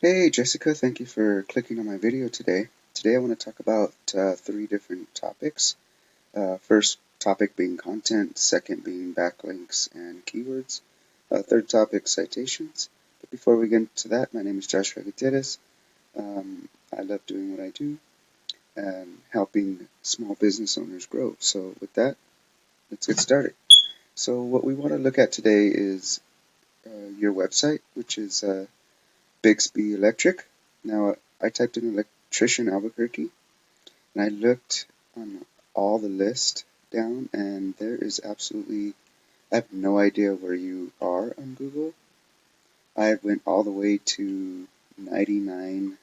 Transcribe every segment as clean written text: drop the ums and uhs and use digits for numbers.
Hey Jessica, thank you for clicking on my video today. Today I want to talk about three different topics. First topic being content, second being backlinks and keywords, third topic citations. But before we get into that, my name is Joshua Gutierrez. I love doing what I do and helping small business owners grow. So with that, let's get started. So what we want to look at today is your website, which is Bixby Electric. Now, I typed in electrician Albuquerque and I looked on all the list down, and there is absolutely, I have no idea where you are on Google. I went all the way to 99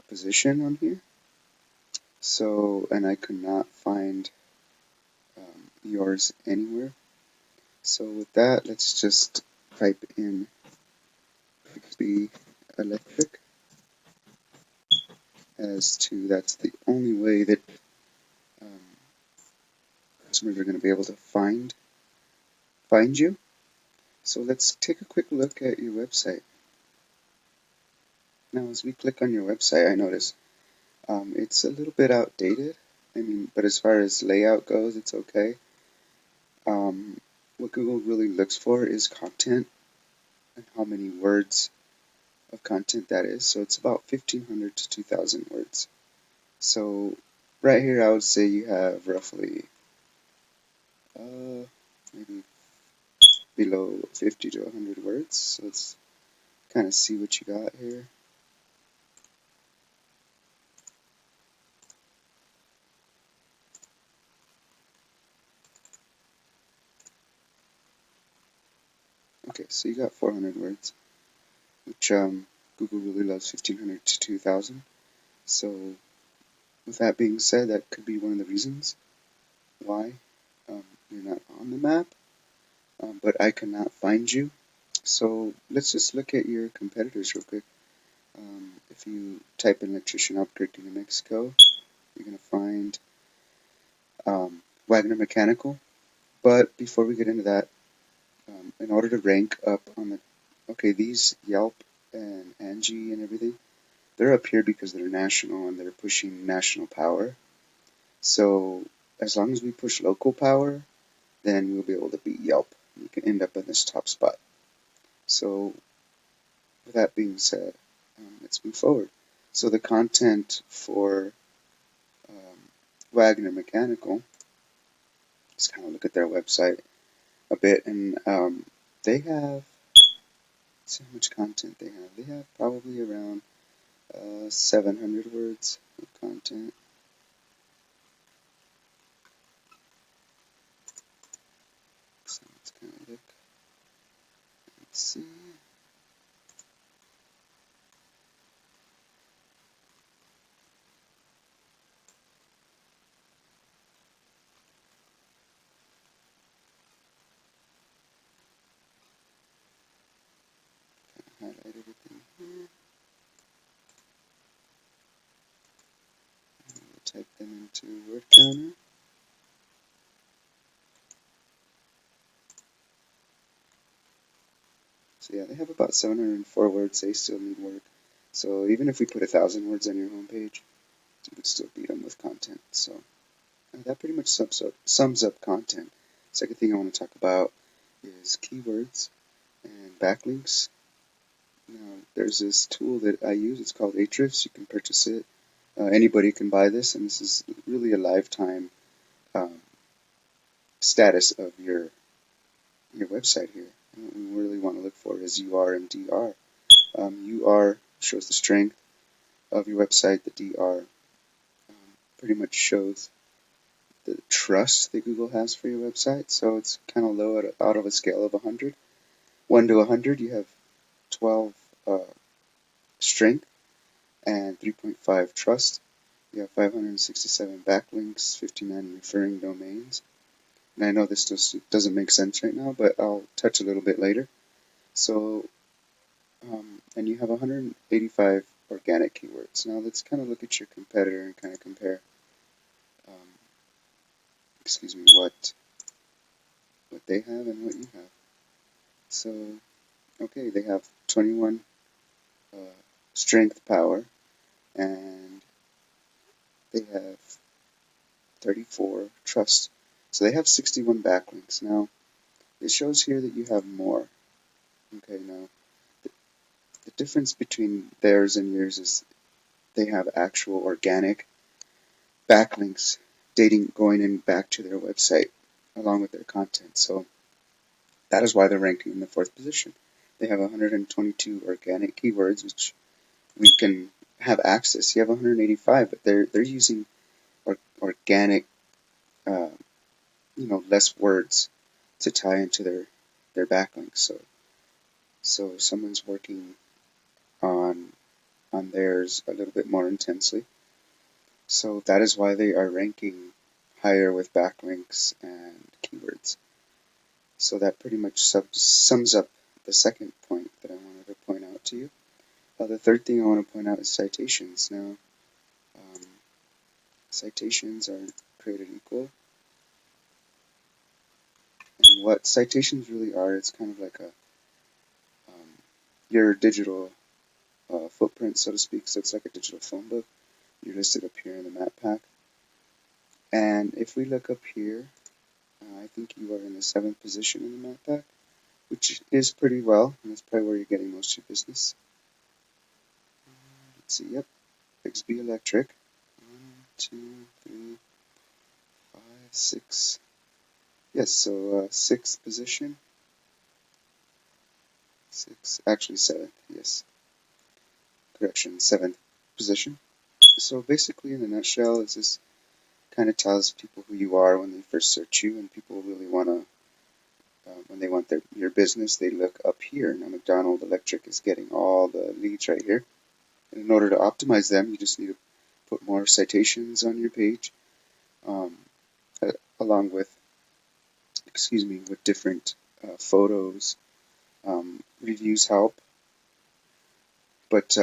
position on here. So, and I could not find yours anywhere. So with that, let's just type in Bixby Electric as to that's the only way that um, customers are going to be able to find you. So let's take a quick look at your website. Now, as we click on your website, I notice it's a little bit outdated. But as far as layout goes, it's okay. What Google really looks for is content and how many words of content that is. So it's about 1,500 to 2,000 words. So right here, I would say you have roughly maybe below 50 to 100 words. So let's kind of see what you got here. Okay, so you got 400 words, which Google really loves 1,500 to 2,000. So with that being said, that could be one of the reasons why you're not on the map, but I cannot find you. So let's just look at your competitors real quick. If you type in electrician Albuquerque, New Mexico, you're going to find Wagner Mechanical. But before we get into that, in order to rank up on these Yelp and Angie and everything, they're up here because they're national and they're pushing national power. So as long as we push local power, then we'll be able to beat Yelp. You can end up in this top spot. So with that being said, let's move forward. So the content for Wagner Mechanical, let's kind of look at their website a bit, and they have, let's see how much content they have. They have probably around 700 words of content. So let's kind of look. Let's see. Highlight everything here. We'll type them into word counter. So yeah, they have about 704 words. They still need work. So even if we put 1,000 words on your homepage, you would still beat them with content. So that pretty much sums up content. Second thing I want to talk about is keywords and backlinks. Now, there's this tool that I use. It's called Ahrefs. You can purchase it. Anybody can buy this, and this is really a lifetime um, status of your website here. And what we really want to look for is UR and DR. UR shows the strength of your website. The DR pretty much shows the trust that Google has for your website. So it's kind of low out of a scale of 100. 1 to 100, you have 12 strength and 3.5 trust. You have 567 backlinks, 59 referring domains. And I know this just doesn't make sense right now, but I'll touch a little bit later. So, and you have 185 organic keywords. Now let's kind of look at your competitor and kind of compare, what they have and what you have. So, okay, they have 21 strength, power, and they have 34 trust. So they have 61 backlinks. Now, it shows here that you have more. Okay, now, the difference between theirs and yours is they have actual organic backlinks going in back to their website along with their content. So that is why they're ranking in the 4th position. They have 122 organic keywords, which we can have access. You have 185, but they're using organic, uh, less words to tie into their backlinks. So someone's working on theirs a little bit more intensely. So that is why they are ranking higher with backlinks and keywords. So that pretty much sums up the second point that I wanted to point out to you. The third thing I want to point out is citations. Now, citations are created equal. And what citations really are, it's kind of like your digital footprint, so to speak. So it's like a digital phone book. You're listed up here in the map pack. And if we look up here, I think you are in the 7th position in the map pack, which is pretty well, and that's probably where you're getting most of your business. Let's see, yep, Bixby Electric. 1, 2, 3, 5, 6. Yes, so 6th position. 6, actually 7th, yes. Correction, 7th position. So basically, in a nutshell, is this kind of tells people who you are when they first search you, and people really want to, when they want your business, they look up here. Now, McDonald Electric is getting all the leads right here. And in order to optimize them, you just need to put more citations on your page, along with, with different photos. Reviews help, but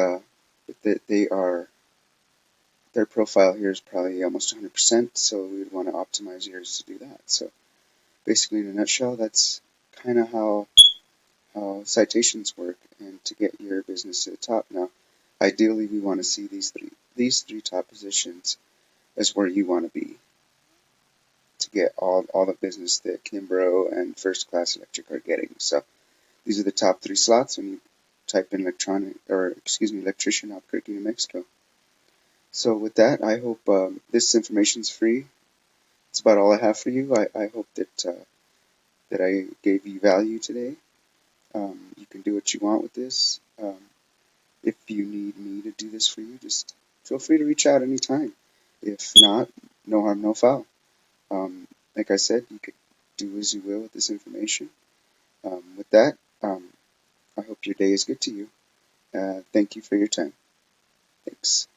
their profile here is probably almost 100%, so we would want to optimize yours to do that. So basically, in a nutshell, that's kind of how citations work, and to get your business to the top. Now, ideally, we want to see these three top positions as where you want to be to get all the business that Kimbrough and First Class Electric are getting. So these are the top 3 slots when you type in electrician Albuquerque, New Mexico. So with that, I hope this information is free. It's about all I have for you. I hope that I gave you value today. You can do what you want with this. If you need me to do this for you, just feel free to reach out anytime. If not, no harm, no foul. Like I said, you could do as you will with this information. With that, I hope your day is good to you. Thank you for your time. Thanks.